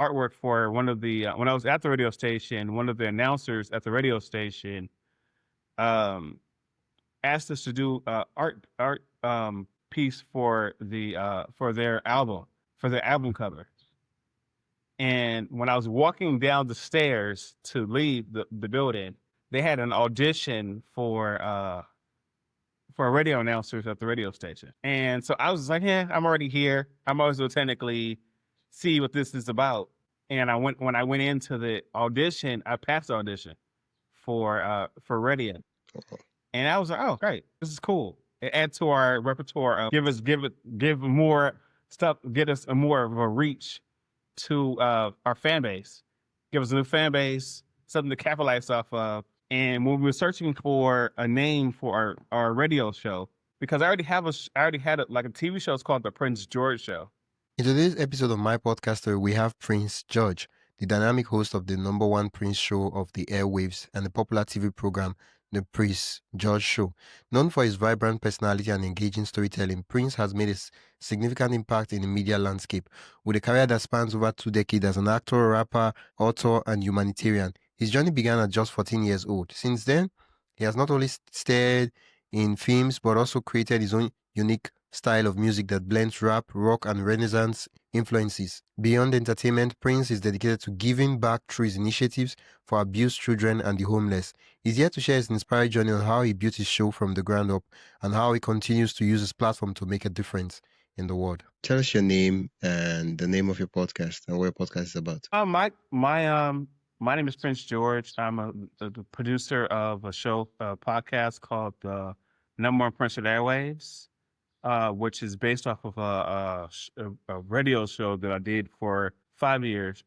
artwork for one of the when I was at the radio station. One of the announcers at the radio station um, asked us to do art piece for their album cover. And when I was walking down the stairs to leave the building, they had an audition for radio announcers at the radio station. And so I was like, yeah, I'm already here. I might as well technically see what this is about. And when I went into the audition, I passed the audition for radio. And I was like, oh, great, this is cool. It adds to our repertoire. Give more stuff, get us a more of a reach to our fan base, give us a new fan base, something to capitalize off of. And when we were searching for a name for our radio show, because I already had like a TV show. It's called The Prince George Show. In today's episode of My Podcaster, we have Prince George, the dynamic host of the #1 Prince show of the Airwaves and the popular TV program, The Prince George Show. Known for his vibrant personality and engaging storytelling, Prince has made a significant impact in the media landscape, with a career that spans over 2 decades as an actor, rapper, author, and humanitarian. His journey began at just 14 years old. Since then, he has not only starred in films, but also created his own unique style of music that blends rap, rock, and Renaissance influences. Beyond entertainment, Prince is dedicated to giving back through his initiatives for abused children and the homeless. He's here to share his inspiring journey on how he built his show from the ground up and how he continues to use his platform to make a difference in the world. Tell us your name and the name of your podcast and what your podcast is about. My name is Prince George. I'm the producer of a show, podcast called #1 Prince at Airwaves, which is based off of a radio show that I did for 5 years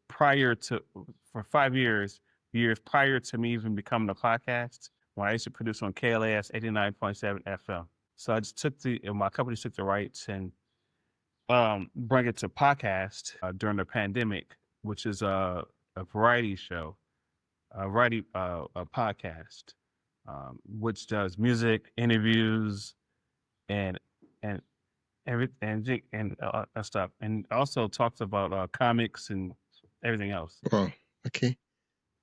years prior to me even becoming a podcast, when I used to produce on KLAS 89.7 FM. So I just my company took the rights and bring it to podcast during the pandemic, which is a variety show, a podcast, which does music, interviews, and stuff, and also talks about comics and everything else. Oh, okay.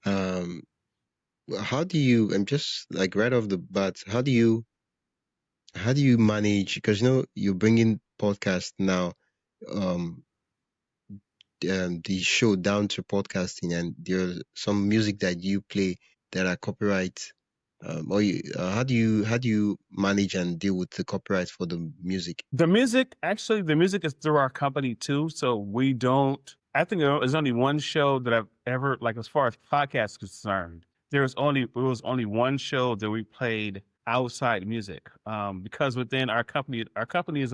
How do you? I'm just like right off the bat. How do you manage? Because you're bringing podcast now, the show down to podcasting, and there's some music that you play that are copyright. How do you manage and deal with the copyright for the music? The music is through our company too, so we don't. I think there's only one show that I've ever, like, as far as podcasts concerned, it was only one show that we played outside music, because within our company is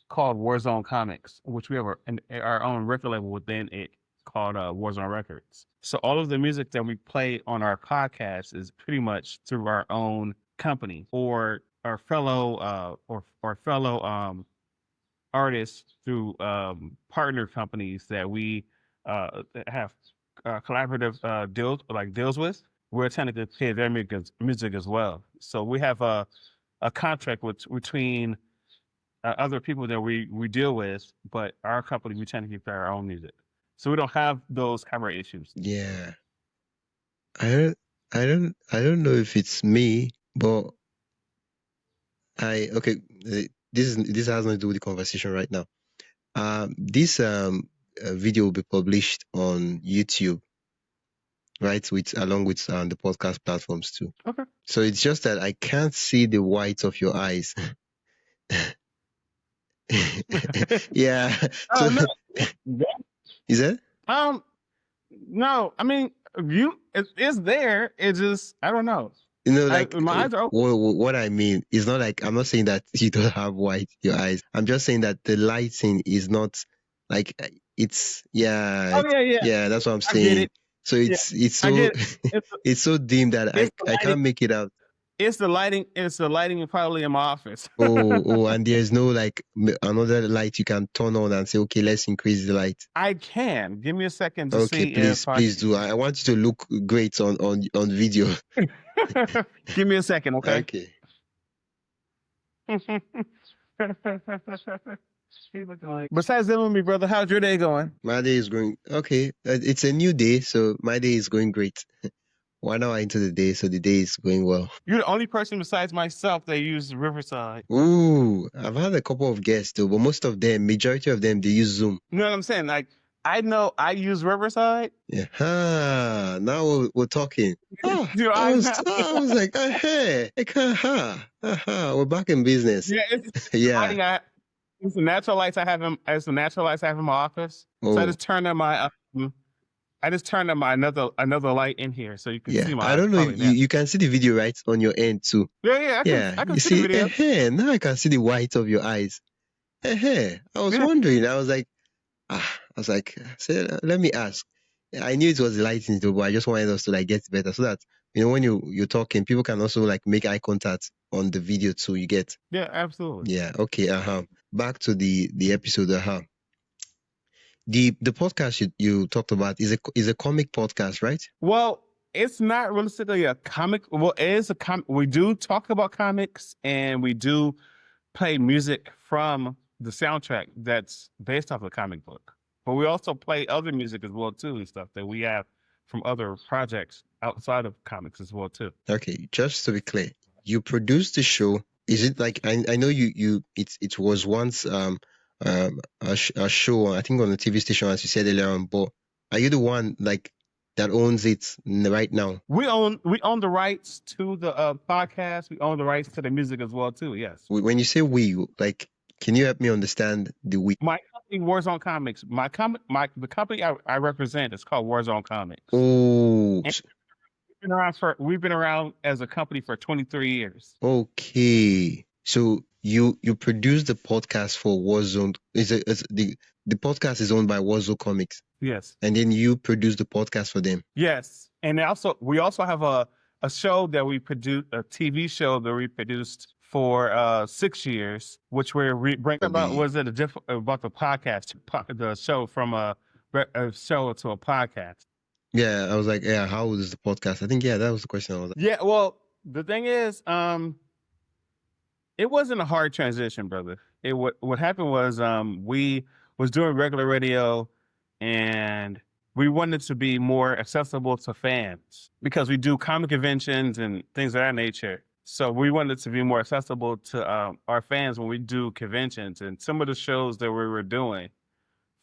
called Warzone Comics, which we have our own record label within it called Warzone Records. So all of the music that we play on our podcast is pretty much through our own company or our fellow artists through partner companies that we have collaborative deals with. We're trying to pay their music as well. So we have a contract between other people that we deal with, but our company, we tend to keep our own music, so we don't have those copyright issues. Yeah, I don't know if it's me, but this has nothing to do with the conversation right now. This video will be published on YouTube, right? Along with the podcast platforms too. Okay. So it's just that I can't see the whites of your eyes. Yeah. Oh, So, no. is it? No. I mean, it's there. It's just, I don't know. Like my eyes are open. what I mean is not like, I'm not saying that you don't have white your eyes. I'm just saying that the lighting is not like it's yeah. Oh, yeah. Yeah, that's what I'm I get saying. it. So it's so I get it. it's so dim that I can't make it out. It's the lighting. It's the lighting probably in my office. And there's no like another light you can turn on and say, okay, let's increase the light. I can. Give me a second to see. Okay, please do. I want you to look great on video. Give me a second, okay? Okay. Besides them and me, brother, how's your day going? My day is going okay. It's a new day, so my day is going great. 1 hour into the day, so the day is going well. You're the only person besides myself that uses Riverside. Ooh, I've had a couple of guests though, but most of them, majority of them, they use Zoom. You know what I'm saying? Like, I know I use Riverside. Yeah. Now we're talking. Your I eyes was now. I was like, hey, we're back in business. Yeah, it's Yeah. lighting. It's the natural lights I have in. It's the natural lights I have in my office. So I Oh, just turned on my. I just turned on my another light in here so you can see yeah. my I eyes. don't know if Probably now. you can see the video right on your end too. Yeah, Yeah. I can You see the video. hey, now I can see the white of your eyes. Hey, I was Yeah. wondering. I was like, let me ask. I knew it was the lighting too, but I just wanted us to like get better so that when you're talking, people can also like make eye contact on the video too. You get? Yeah, absolutely. Yeah. Okay. Back to the episode. The podcast you talked about is a comic podcast, right? Well, it's not realistically a comic. Well, it is a comic. We do talk about comics and we do play music from the soundtrack that's based off the comic book. But we also play other music as well too and stuff that we have from other projects outside of comics as well too. Okay, just to be clear, you produced the show. Is it like I know it was once a show, I think, on the TV station, as you said earlier on, but are you the one like that owns it right now? We own the rights to the podcast. We own the rights to the music as well too. Yes. When you say we, like, can you help me understand the we? My company, Warzone Comics. The company I represent is called Warzone Comics. Oh, And we've been around as a company for 23 years. okay. So you produce the podcast for Warzone. The podcast is owned by Warzone Comics, Yes. and then you produce the podcast for them. Yes. And we also have a show that we produced, a TV show that we produced for 6 years, which we're bringing about about the podcast, the show from a show to a podcast. Yeah, I was like, yeah, how old is the podcast? I think, yeah, that was the question I was like. Yeah, well, the thing is, it wasn't a hard transition, brother. What happened was we was doing regular radio and we wanted to be more accessible to fans because we do comic conventions and things of that nature. So we wanted to be more accessible to our fans when we do conventions. And some of the shows that we were doing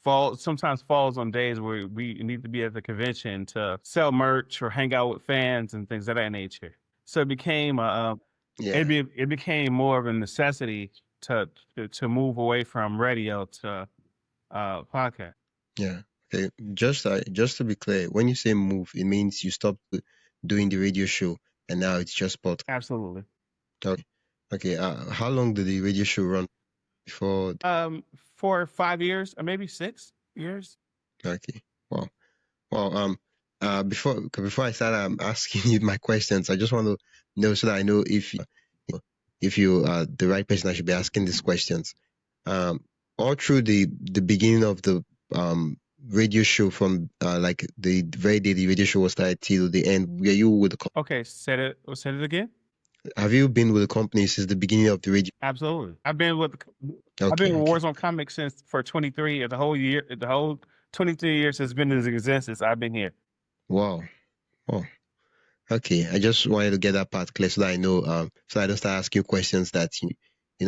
sometimes falls on days where we need to be at the convention to sell merch or hang out with fans and things of that nature. So it became it became more of a necessity to move away from radio to podcast. Yeah. Okay. Just to be clear, when you say move, it means you stopped doing the radio show and now it's just podcast. Absolutely. Okay. Okay. How long did the radio show run before? For 5 years or maybe 6 years. Okay. Wow. Well, before I start asking you my questions, I just want to know so that I know if you are the right person I should be asking these questions. All through the beginning of the radio show, from like the very day the radio show was started till the end, were you with the Okay, said it again. Have you been with the company since the beginning of the radio? With I've been with Okay. Warzone Comics for 23 years. The whole 23 years has been in existence. I've been here. Wow. Okay, I just wanted to get that part clear so that I know, so I don't start asking you questions that you're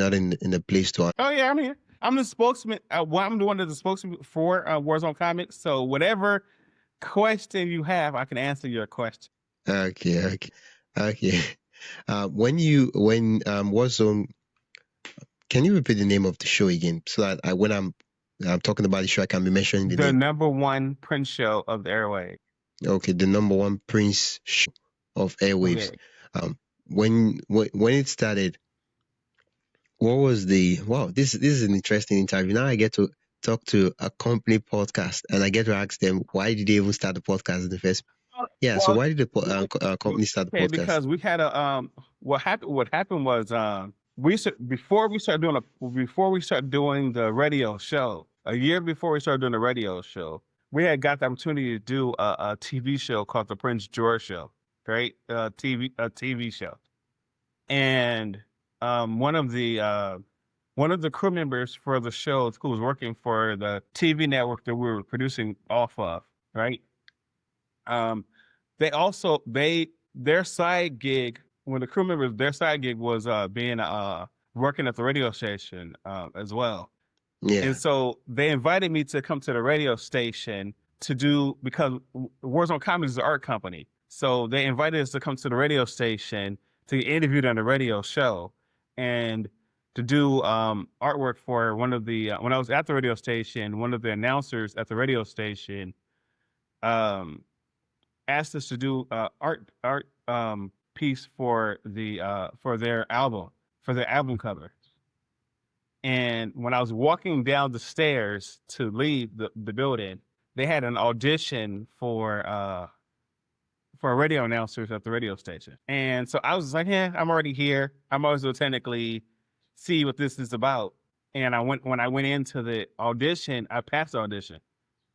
not in the place to answer. Oh yeah, I'm here. I'm the spokesman. I'm one of the spokesmen for Warzone Comics. So whatever question you have, I can answer your question. Okay. When Warzone, can you repeat the name of the show again so that when I'm talking about the show, I can be mentioning the name? number one Prince show of the Airwaves. Okay, the number one Prince show of Airwaves. Okay. When it started, what was this is an interesting interview. Now I get to talk to a company podcast and I get to ask them, why did they even start the podcast in the first? Yeah, so why did the company start the podcast? Because we had a what happened was before we started doing the radio show, a year before we started doing the radio show, we had got the opportunity to do a TV show called The Prince George Show, right? A TV show. And one of the one of the crew members for the show who was working for the TV network that we were producing off of, right? Um, they also their side gig when the crew members their side gig was being working at the radio station as well. Yeah. And so they invited me to come to the radio station to do because Warzone Comedy is an art company. So they invited us to come to the radio station to get interviewed on the radio show and to do artwork for one of the when I was at the radio station, one of the announcers at the radio station um, asked us to do art piece for their album cover. And when I was walking down the stairs to leave the building, they had an audition for radio announcers at the radio station. And so I was like, yeah, I'm already here. I might as well technically see what this is about. And when I went into the audition, I passed the audition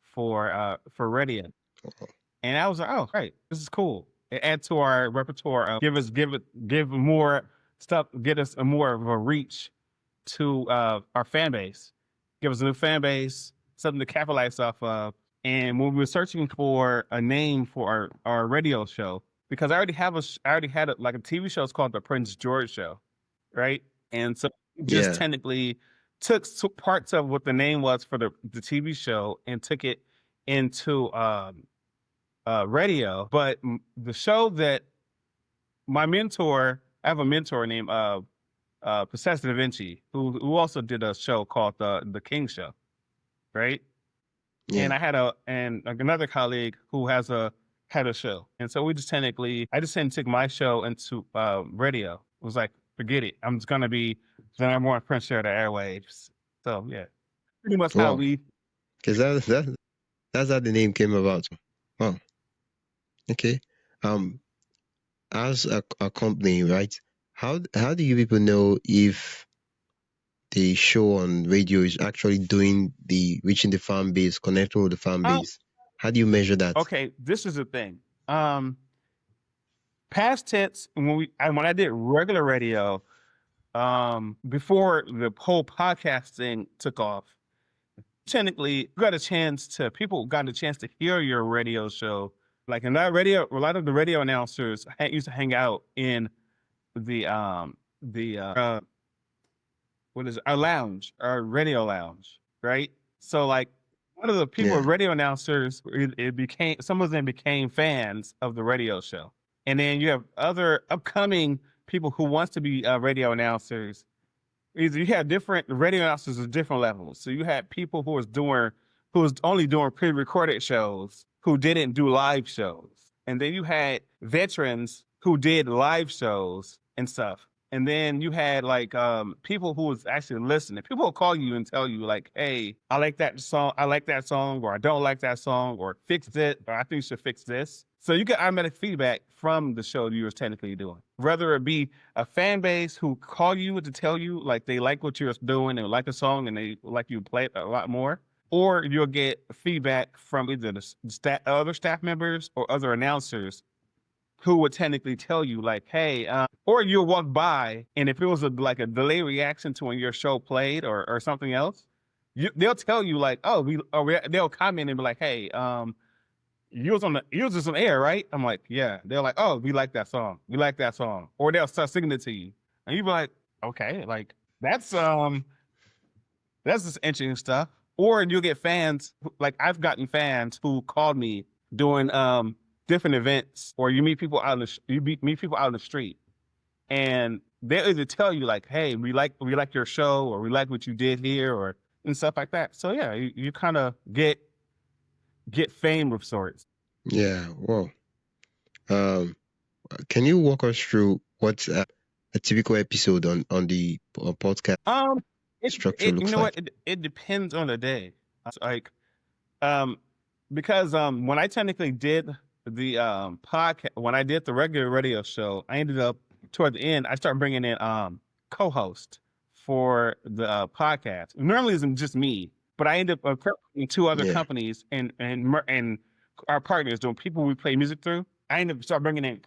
for radio. And I was like, oh, great, this is cool. It add to our repertoire of give more stuff, get us a more of a reach to our fan base, give us a new fan base, something to capitalize off of. And when we were searching for a name for our radio show, because I already had like a TV show. It's called the Prince George Show, right? And so just technically took parts of what the name was for the TV show and took it into radio. But the show that my mentor, I have a mentor named Professor Da Vinci, who also did a show called the King Show, right? Yeah. And I had another colleague who had a show, and so I just technically took my show into radio. It was like, forget it, I'm just gonna be the number one Prince show to Airwaves. So yeah, pretty much how we. Because that's how the name came about. Wow. Okay. As a company, right? How do you people know if the show on radio is actually reaching the fan base, connecting with the fan base? How do you measure that? Okay, this is the thing. Past tense, when I did regular radio, before the whole podcast thing took off, technically people got a chance to hear your radio show. Like in that radio, a lot of the radio announcers used to hang out in our lounge, our radio lounge, right? So like one of the people, radio announcers, some of them became fans of the radio show. And then you have other upcoming people who wants to be radio announcers. Either you have different radio announcers at different levels. So you had people who was only doing pre-recorded shows who didn't do live shows. And then you had veterans who did live shows and stuff. And then you had like people who was actually listening. People will call you and tell you like, hey, I like that song, or I don't like that song, or fix it, or I think you should fix this. So you get automatic feedback from the show you were technically doing. Whether it be a fan base who call you to tell you like they like what you're doing and like a song and they like you play it a lot more, or you'll get feedback from either the other staff members or other announcers who would technically tell you like, hey, or you'll walk by and if it was like a delay reaction to when your show played or something else, they'll tell you like, they'll comment and be like, hey, you was on air, right? I'm like, yeah. They're like, oh, we like that song. Or they'll start singing it to you. And you be like, okay, like that's just interesting stuff. Or you'll get fans, like I've gotten fans who called me doing different events, or you meet people out in the street, and they'll either tell you like, hey, we like your show, or we like what you did here, and stuff like that. So yeah, you kind of get fame of sorts. Yeah. Well, can you walk us through what's a typical episode on the podcast structure looks like? What? It depends on the day. Like, because when I technically did the podcast, when I did the regular radio show, I ended up toward the end, I started bringing in co-host for the podcast. Normally it's just me, but I ended up in two other companies and our partners doing people we play music through. I ended up start bringing in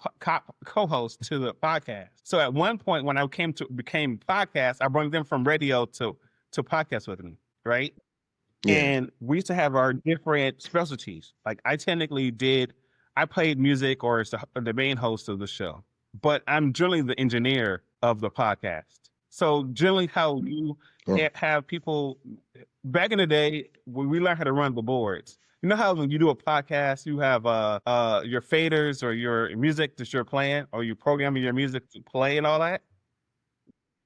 co-hosts to the podcast. So at one point, when I became podcast, I brought them from radio to podcast with me, right? Yeah. And we used to have our different specialties. Like I played music or is the main host of the show, but I'm generally the engineer of the podcast. So generally, how you Oh, have people back in the day when we learned how to run the boards. You know how when you do a podcast, you have your faders or your music that you're playing, or you programming your music to play and all that.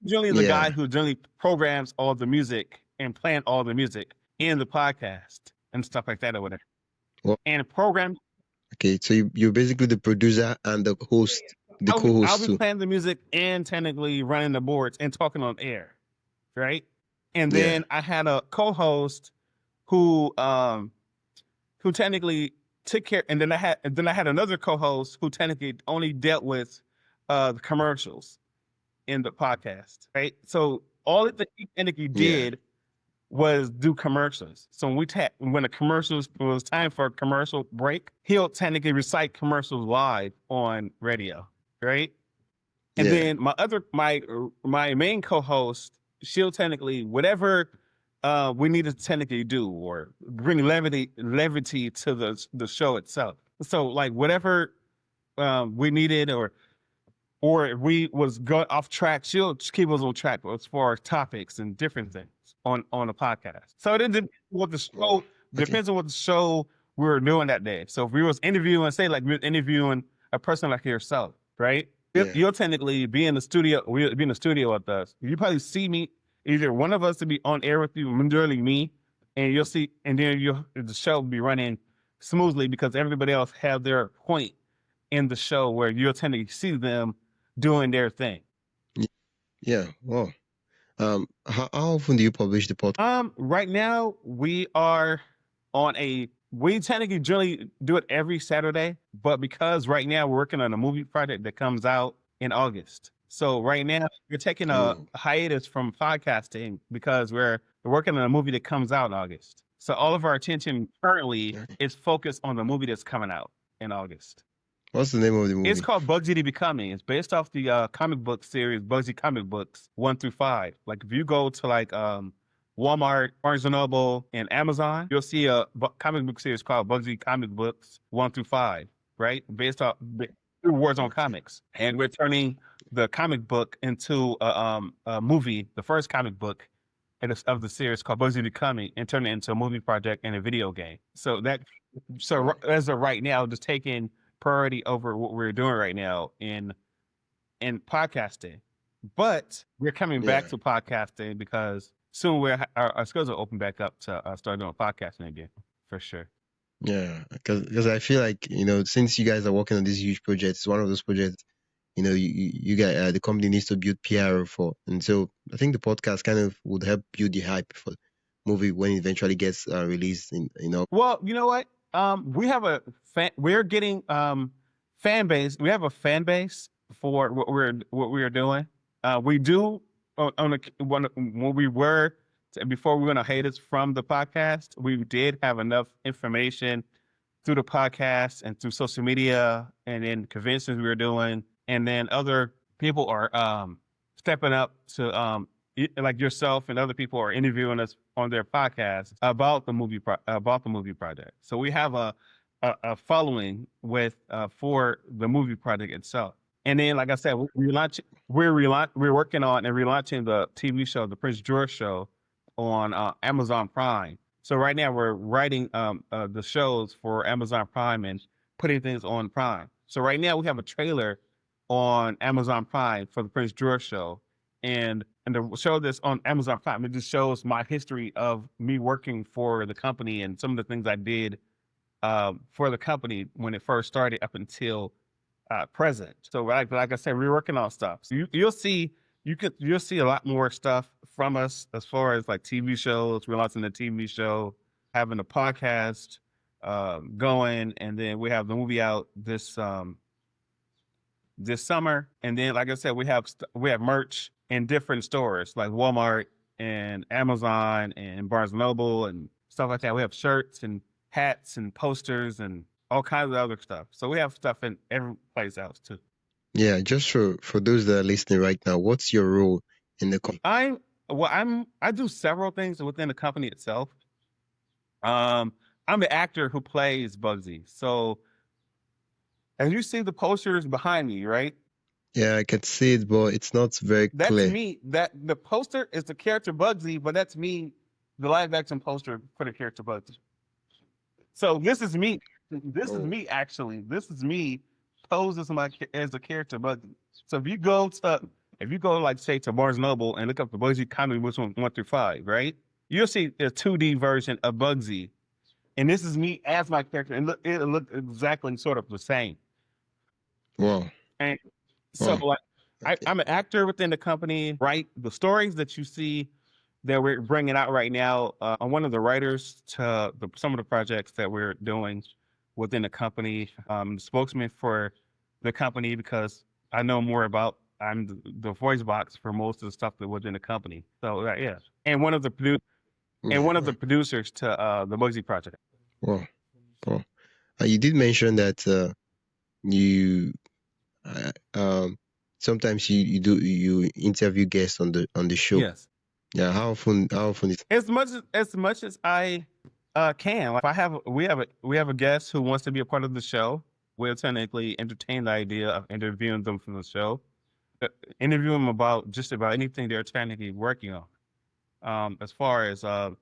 Generally, the guy yeah. who generally programs all the music and playing all the music in the podcast and stuff like that or whatever. Well, And program, okay. So you're basically the producer and the host, the I'll co-host be too. playing the music and technically running the boards and talking on air, right? And Yeah. then I had a co-host who who technically took care, and then I had another co-host who technically only dealt with the commercials in the podcast, right? So all that he technically Yeah. did was do commercials. So when the commercials it was time for a commercial break, he'll technically recite commercials live on radio, right? And Yeah. then my main co-host, she'll technically whatever we need to technically do or bring levity to the show itself. So like whatever we needed or if we was going off track, she'll keep us on track as far as topics and different things on the podcast. So it depends what the Wow. show Okay. depends on what the show we were doing that day. So if we was interviewing, say like we are interviewing a person like yourself, right? Yeah. You'll technically be in the studio. We'll be in the studio with us. You probably see me, either one of us to be on air with you, majorly me, and you'll see, and then the show will be running smoothly because everybody else have their point in the show where you'll tend to see them doing their thing. Yeah. Wow. How often do you publish the podcast? Right now we are we technically generally do it every Saturday, but because right now we're working on a movie project that comes out in August. So right now we're taking a Oh, hiatus from podcasting because we're working on a movie that comes out in August. So all of our attention currently okay. is focused on the movie that's coming out in August. What's the name of the It's movie? called Bugsy the Becoming. It's based off the comic book series Bugsy comic books 1 through 5. Like if you go to like Walmart, Barnes and Noble, and Amazon, you'll see a comic book series called Bugsy Comic Books 1 through 5, right? Based off through Warzone Okay. Comics, and we're turning the comic book into a movie. The first comic book of the series called Bugsy Becoming, and turn it into a movie project and a video game. Wow. As of right now, just taking priority over what we're doing right now in podcasting. But we're coming back Yeah. to podcasting because soon our schools will open back up to start doing podcasting again for sure. Yeah. Because I feel like, since you guys are working on this huge project, it's one of those projects, you guys, the company needs to build PR for. And so I think the podcast kind of would help build the hype for the movie when it eventually gets released Well, you know what? We have we're getting fan base. We have a fan base for what we are doing. We do when we were before we went on hiatus from the podcast. We did have enough information through the podcast and through social media and then conventions we were doing, and then other people are stepping up to like yourself and other people are interviewing us on their podcast about the movie project. So we have a following with for the movie project itself. And then, like I said, we're working on and relaunching the TV show, the Prince George Show, on Amazon Prime. So right now we're writing the shows for Amazon Prime and putting things on Prime. So right now we have a trailer on Amazon Prime for the Prince George Show, and the show that's on Amazon Prime, it just shows my history of me working for the company and some of the things I did for the company when it first started up until present. So like I said, we're working on stuff. So you'll see a lot more stuff from us as far as like TV shows. We're launching the TV show, having a podcast going, and then we have the movie out this summer. And then, like I said, we have merch in different stores like Walmart and Amazon and Barnes and Noble and stuff like that. We have shirts and hats and posters and all kinds of other stuff. So we have stuff in every place else too. Yeah, just for those that are listening right now, what's your role in the company? I do several things within the company itself. Um, I'm the actor who plays Bugsy. So as you see the posters behind me, right? Yeah, I can see it, but it's not very That's clear. me. That the poster is the character Bugsy, but that's me, the live action poster for the character Bugsy. So this is me. This is Oh, me actually. This is me posed as as a character Bugsy. So if you go like say to Barnes Noble and look up the Bugsy comic books 1 through 5, right? You'll see a 2D version of Bugsy, and this is me as my character, and it'll look exactly sort of the same. wow, And so wow. like Okay. I'm an actor within the company, right? The stories that you see that we're bringing out right now, I'm one of the writers to some of the projects that we're doing within the company. The spokesman for the company because I know more about. I'm the voice box for most of the stuff that was in the company. So yeah, and Yeah, one of wow, the producers to the Bugsy project. wow, wow. You did mention that you um sometimes you interview guests on the show. Yes. Yeah, how often is As much as I can. Like if I have we have a guest who wants to be a part of the show, we'll technically entertain the idea of interviewing them from the show. Uh, Interview them about just about anything they're technically working on. As far as the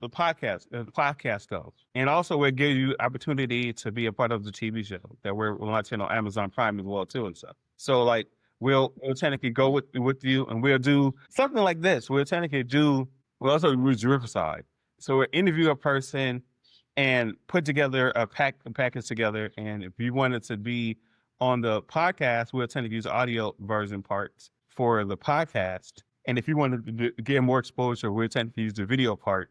podcast goes, and also we'll give you opportunity to be a part of the TV show that we're launching on Amazon Prime as well too and stuff. So like we'll technically go with you, and we'll do something like this. We'll technically do. We'll also use Riverside. So we'll interview a person and put together a package together. And if you wanted to be on the podcast, we'll tend to use audio version parts for the podcast. And if you wanted to get more exposure, we'll tend to use the video part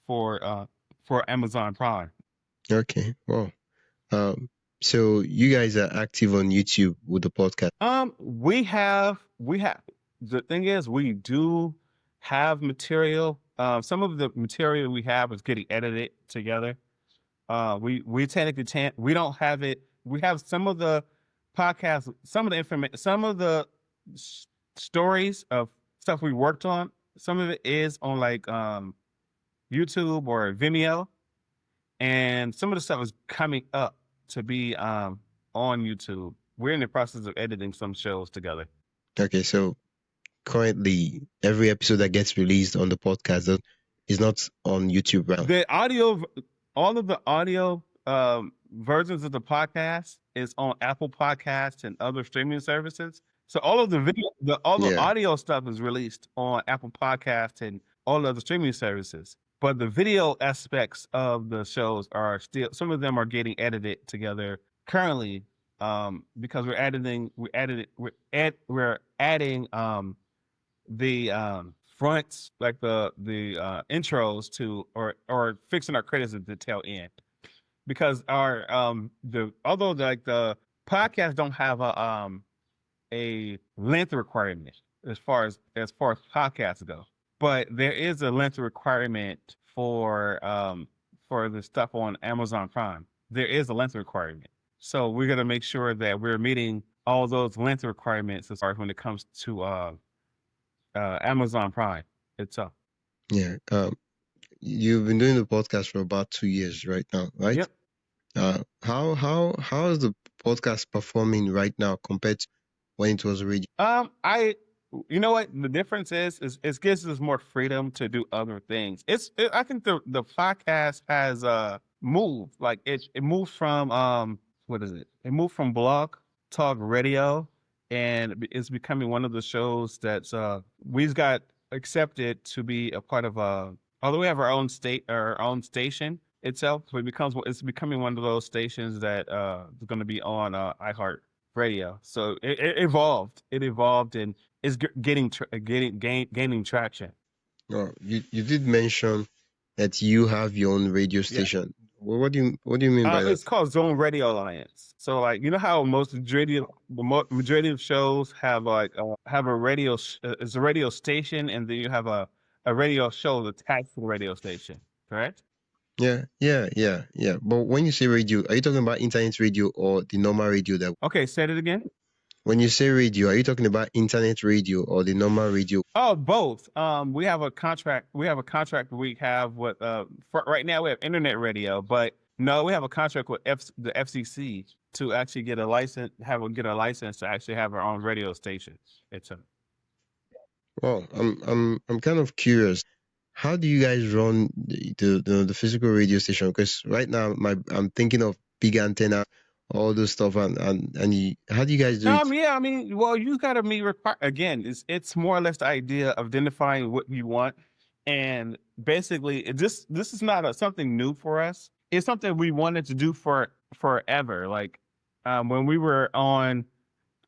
for uh for Amazon Prime. okay? Wow. Um, so you guys are active on YouTube with the podcast. We have the thing is we do have material. Some of the material we have is getting edited together. We technically we don't have it. We have some of the podcasts, some of the information, some of the stories of stuff we worked on. Some of it is on like YouTube or Vimeo, and some of the stuff is coming up to be on YouTube. We're in the process of editing some shows together. Okay, so currently every episode that gets released on the podcast is not on YouTube right now. The audio, all of the audio versions of the podcast is on Apple Podcasts and other streaming services. So all of the video, all the Yeah. audio stuff is released on Apple Podcasts and all the other streaming services. But the video aspects of the shows are still, some of them are getting edited together currently, because we're adding the fronts, like the intros to, or fixing our credits at the tail end, because our the although like the podcasts don't have a length requirement as far as podcasts go, but there is a length requirement for the stuff on Amazon Prime. There is a length requirement, so we're gonna make sure that we're meeting all those length requirements as far as when it comes to Amazon Prime itself. Yeah. You've been doing the podcast for about 2 years right now, right? Yep. How is the podcast performing right now compared to when it was original? You know what the difference is it gives us more freedom to do other things. I think the podcast has moved, like it moved from what is it? It moved from blog talk radio, and it's becoming one of the shows that's we've got accepted to be a part of although we have our own station itself, so it's becoming one of those stations that is going to be on iHeart Radio. So it evolved. It evolved and is gaining traction. Oh, you did mention that you have your own radio Yeah. station. What do you mean by that? It's called Zone Radio Alliance. So like you know how majority of shows have have a it's a radio station, and then you have a radio show attached to the radio station, correct? Yeah. But when you say radio, are you talking about internet radio or the normal radio that Okay, say it again. when you say radio, are you talking about internet radio or the normal radio? Oh, both. We have a contract. We have a contract we have with for right now we have internet radio, but no, we have a contract with the FCC to actually get a license, get a license to actually have our own radio station. It's a Well, I'm kind of curious. How do you guys run the physical radio station? Because right now I'm thinking of big antenna, all those stuff, how do you guys do it? Yeah, I mean, well, you gotta meet require again. It's more or less the idea of identifying what you want, and basically, this is not something new for us. It's something we wanted to do for forever. Like when we were on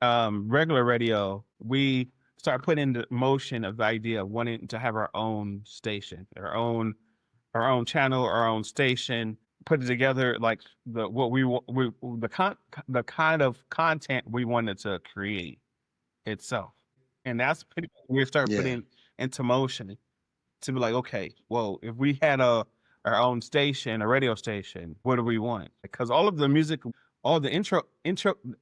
regular radio, we started putting into motion of the idea of wanting to have our own station, our own channel, our own station, put it together like the what we the kind of content we wanted to create itself, and that's pretty we start Yeah, putting into motion to be like, okay, well, if we had our own station, a radio station, what do we want? Because all of the music, all the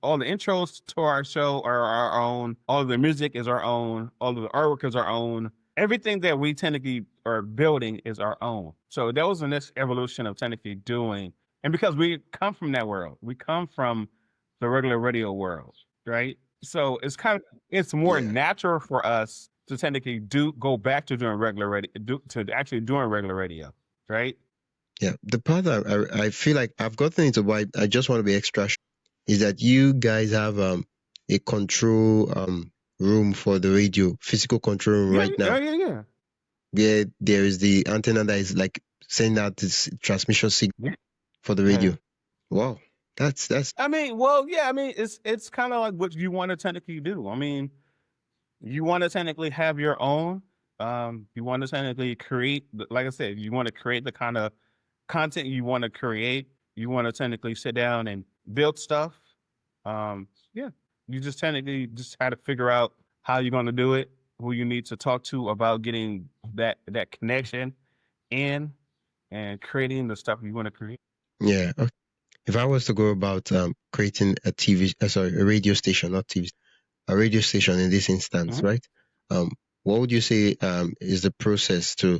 all the intros to our show are our own. All of the music is our own. All of the artwork is our own. Everything that we technically are building is our own. So that was the next evolution of technically doing, and because we come from that world, we come from the regular radio world, right? So it's more yeah, natural for us to technically go back to doing regular radio to actually doing regular radio, right? yeah. The part I feel like I've gotten into why I just want to be extra sure is that you guys have a control room for the radio, physical control room Yeah, right yeah, now, yeah, yeah. where there is the antenna that is like sending out this transmission signal Yeah. for the Yeah. radio. Wow, that's I mean, well, yeah, I mean, it's kind of like what you want to technically do. I mean, you want to technically have your own. You want to technically create, like I said, you want to create the kind of content you want to create. You want to technically sit down and build stuff. Yeah, you just technically just had to figure out how you're going to do it, who you need to talk to about getting that connection in and creating the stuff you want to create. yeah. Okay. If I was to go about creating a a radio station, not TV, a radio station in this instance, Mhm. right? Um, what would you say is the process to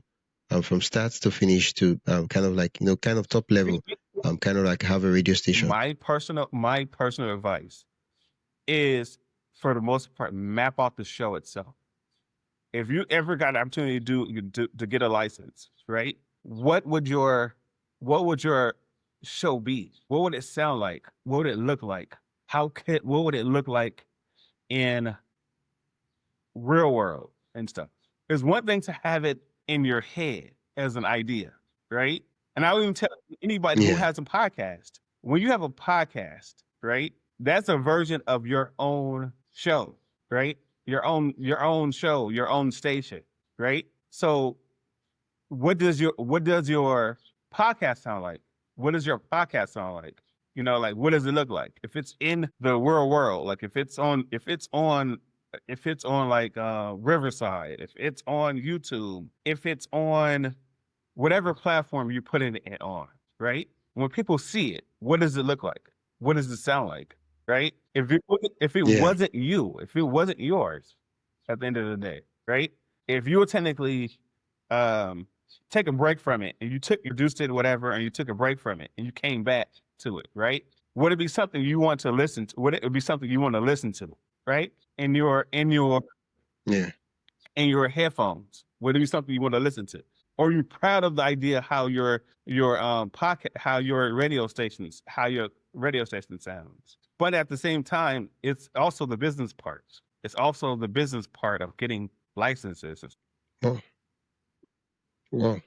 from start to finish to kind of like kind of top level, kind of like have a radio station? My personal advice is for the most part map out the show itself. If you ever got an opportunity to to get a license, right? What would your show be? What would it sound like? What would it look like? What would it look like in real world and stuff? It's one thing to have it in your head as an idea, right? And I would even tell anybody who Yeah, has a podcast, when you have a podcast, right? That's a version of your own show, right? Your own show, your own station, right? So what does your podcast sound like? What does your podcast sound like? You know, like what does it look like? If it's in the real world, like if it's on like Riverside, if it's on YouTube, if it's on whatever platform you're putting it on, right? When people see it, what does it look like? What does it sound like? Right? If it yeah, wasn't you, if it wasn't yours at the end of the day, right? If you were technically um take a break from it and you produced it, whatever, and you took a break from it and you came back to it, right? Would it be something you want to listen to? Would it be something you want to listen to, right? yeah, In your headphones? Would it be something you want to listen to? Or are you proud of the idea how your pocket how your radio station sounds? But at the same time, it's also the business part. It's also the business part of getting licenses. oh, wow.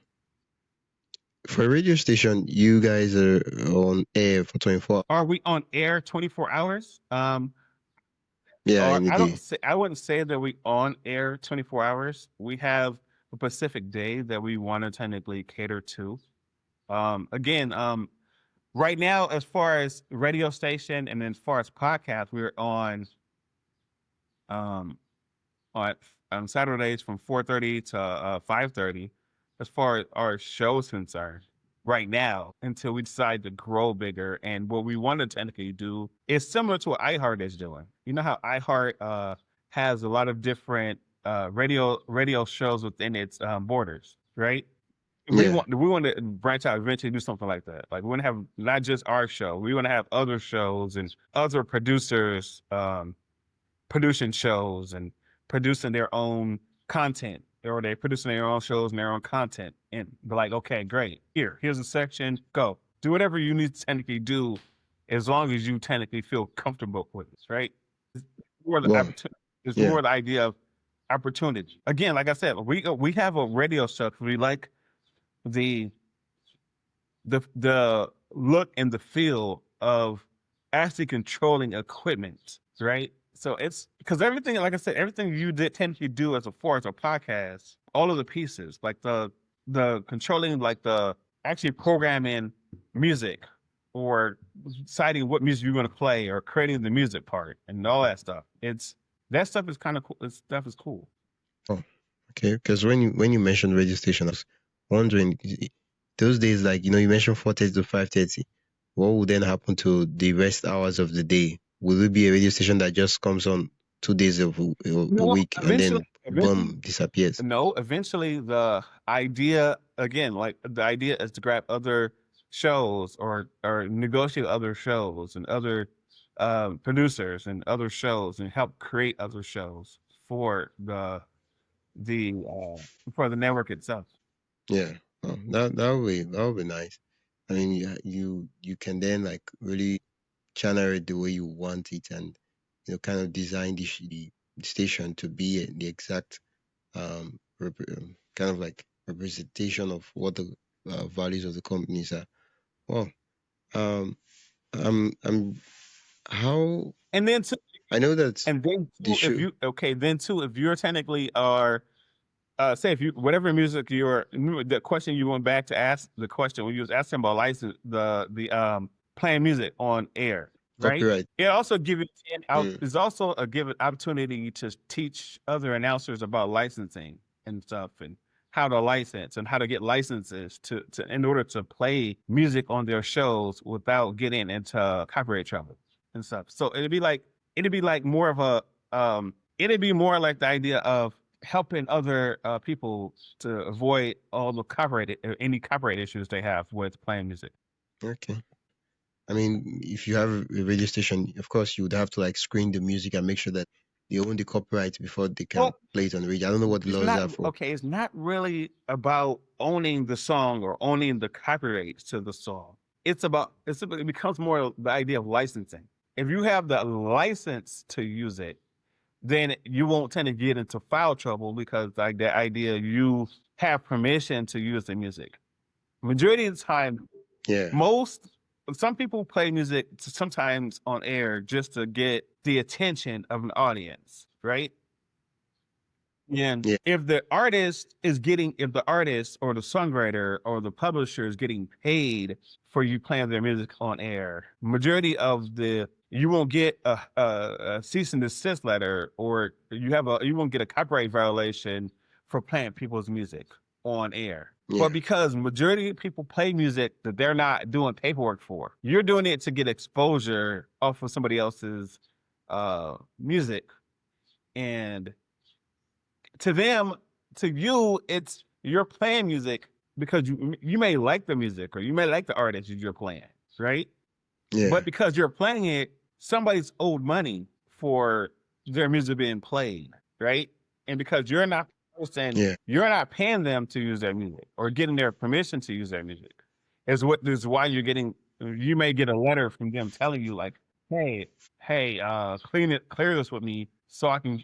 For a radio station, you guys are on air for 24. Are we on air 24 hours? Yeah, Or in the day. I wouldn't say that we on air 24 hours. We have a specific day that we want to technically cater to. Again, right now, as far as radio station and then as far as podcast, we're um on Saturdays from 4:30 to 5:30 as far as our show's concerned. right now until we decide to grow bigger. And what we want to technically do is similar to what iHeart is doing. You know how iHeart has a lot of different radio shows within its borders, right? Yeah. We want to branch out eventually, do something like that. Like we want to have not just our show, we want to have other shows and other producers producing shows and producing their own content, or they're producing their own shows and their own content, and be like, okay, great, here's a section, go do whatever you need to technically do, as long as you technically feel comfortable with this, right? It's more the Well, opportunity. It's yeah. more the idea of opportunity. Again, like I said, we have a radio show. We like the the look and the feel of actually controlling equipment, right? So it's because everything, like I said, everything you did tend to do as a force or podcast, all of the pieces, like the controlling, like the actually programming music or deciding what music you're going to play or creating the music part and all that stuff. It's that stuff is kind of cool. This stuff is cool. Oh, okay. Because when you mentioned radio station, I was wondering those days, like you mentioned 4:30 to 5:30. What would then happen to the rest hours of the day? Will it be a radio station that just comes on 2 days of a No, week and then eventually, boom disappears? no, eventually the idea again, like the idea is to grab other shows or negotiate other shows and other producers and other shows and help create other shows for the for the network itself. Yeah, that would be nice. I mean, you can then like really channel it the way you want it, and kind of design the station to be the exact kind of like representation of what the values of the companies are. Well, um, I'm how And then too, I know that and then the too, if show. you okay, then too, if you're technically are say if you whatever music you're the question you went back to ask the question when you was asking about license the playing music on air, right? Copyright. It also give you an out Mm, is also a given opportunity to teach other announcers about licensing and stuff and how to license and how to get licenses to in order to play music on their shows without getting into copyright trouble and stuff. So it'd be like more of a it'd be more like the idea of helping other people to avoid all the copyright any copyright issues they have with playing music. okay. I mean, if you have a radio station, of course you would have to like screen the music and make sure that they own the copyright before they can Well, play it on the radio. I don't know what the it's laws not are for. okay. It's not really about owning the song or owning the copyrights to the song. It becomes more the idea of licensing. If you have the license to use it, then you won't tend to get into file trouble because like the idea you have permission to use the music. Majority of the time, Yeah, most some people play music sometimes on air just to get the attention of an audience, right? And yeah, if the artist or the songwriter or the publisher is getting paid for you playing their music on air, majority of the you won't get a cease and desist letter, or you won't get a copyright violation for playing people's music on air. yeah, But because majority of people play music that they're not doing paperwork for, you're doing it to get exposure off of somebody else's music, and to them, to you, it's you're playing music because you may like the music or you may like the artist that you're playing, right? yeah, But because you're playing it, somebody's owed money for their music being played, right? And because you're not the person, yeah, you're not paying them to use their music or getting their permission to use their music. Is why you're getting you may get a letter from them telling you like, hey, clear this with me so I can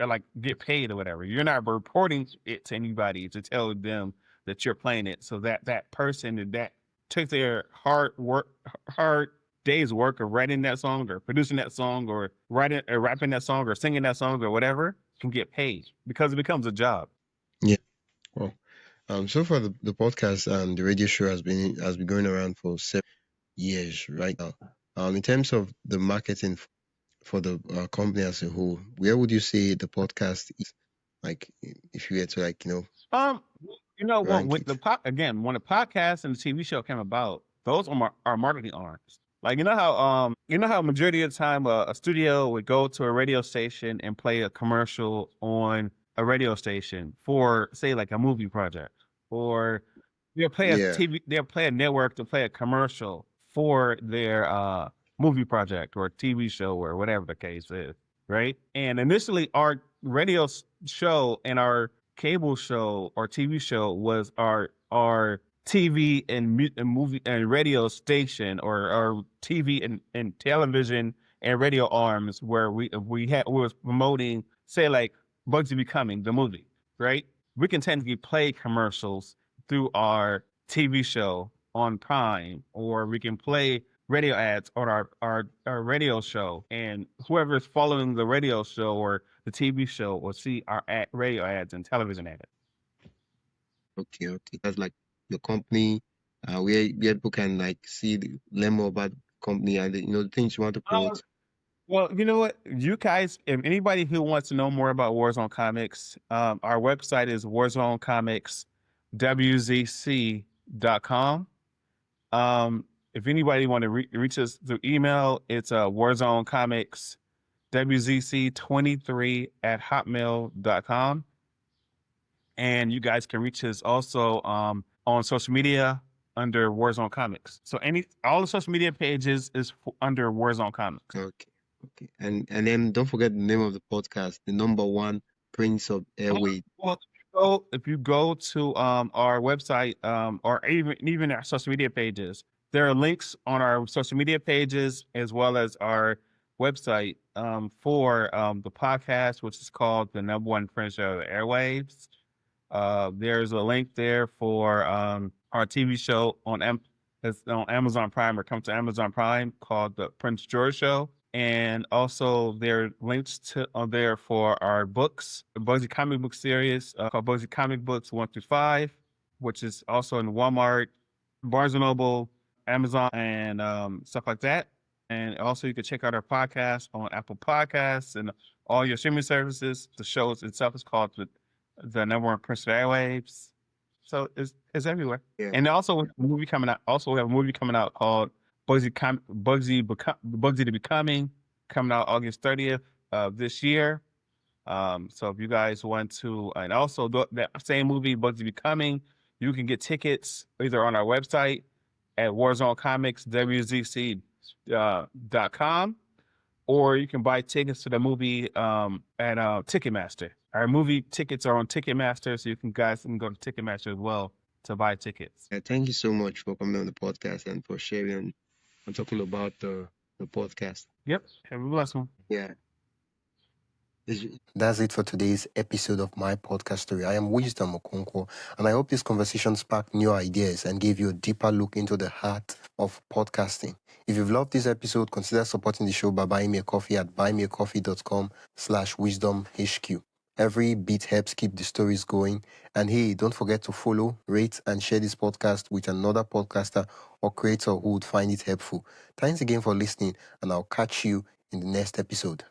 like get paid or whatever. You're not reporting it to anybody to tell them that you're playing it, so that that person that took their hard day's work of writing that song or producing that song or writing or rapping that song or singing that song or whatever can get paid because it becomes a job. yeah. Well, so far the podcast and the radio show has been going around for 7 years right now. In terms of the marketing for the company as a whole, where would you say the podcast is? Like, if you were to like, Um, You know what? rank When it. when the podcast and the TV show came about, those are marketing arms. Like you know how majority of the time a studio would go to a radio station and play a commercial on a radio station for say like a movie project, or Yeah. they'll play a network to play a commercial for their movie project or TV show or whatever the case is, right? And initially, our show and our cable show or TV show was our TV and movie and radio station or our TV and television and radio arms where we was promoting say like Bugsy Becoming the movie, right? We can technically play commercials through our TV show on Prime, or we can play radio ads on our radio show, and whoever is following the radio show or the TV show will see our radio ads and television ads. Okay, okay. That's like your company, where people can like learn more about the company and the things you want to Um, promote. well, you know what? You guys, if anybody who wants to know more about Warzone Comics, our website is warzonecomicswzc.com. If anybody want to reach us through email, it's warzonecomicswzc23 at hotmail.com. And you guys can reach us also on social media under Warzone Comics. So all the social media pages is under Warzone Comics. Okay, okay. And then don't forget the name of the podcast, the number one Prince of Airwaves. Well, if you go to our website or even our social media pages, there are links on our social media pages as well as our website for the podcast, which is called the number one French show, Airwaves. There's a link there for our TV show it's on Amazon Prime or come to Amazon Prime called the Prince George Show. And also there are links on there for our books, the Bugsy comic book series called Bugsy Comic Books 1 through 5, which is also in Walmart, Barnes and Noble, Amazon, and stuff like that. And also you can check out our podcast on Apple Podcasts and all your streaming services. The show itself is called the number one Prince of Airwaves. So it's everywhere. Yeah. And also we have a movie coming out. Also, we have a movie coming out called Bugsy to Becoming, coming out August 30th of this year. So if you guys want to, and also that same movie, Bugsy Becoming, you can get tickets either on our website at warzonecomicswzc.com, or you can buy tickets to the movie at Ticketmaster. Our movie tickets are on Ticketmaster, so guys can go to Ticketmaster as well to buy tickets. Thank you so much for coming on the podcast and for sharing and talking about the podcast. Yep. Have a blessed one. Yeah. That's it for today's episode of My Podcast Story. I am Wisdom Okonkwo, and I hope this conversation sparked new ideas and gave you a deeper look into the heart of podcasting. If you've loved this episode, consider supporting the show by buying me a coffee at buymeacoffee.com/wisdomhq. Every bit helps keep the stories going. And hey, don't forget to follow, rate, and share this podcast with another podcaster or creator who would find it helpful. Thanks again for listening, and I'll catch you in the next episode.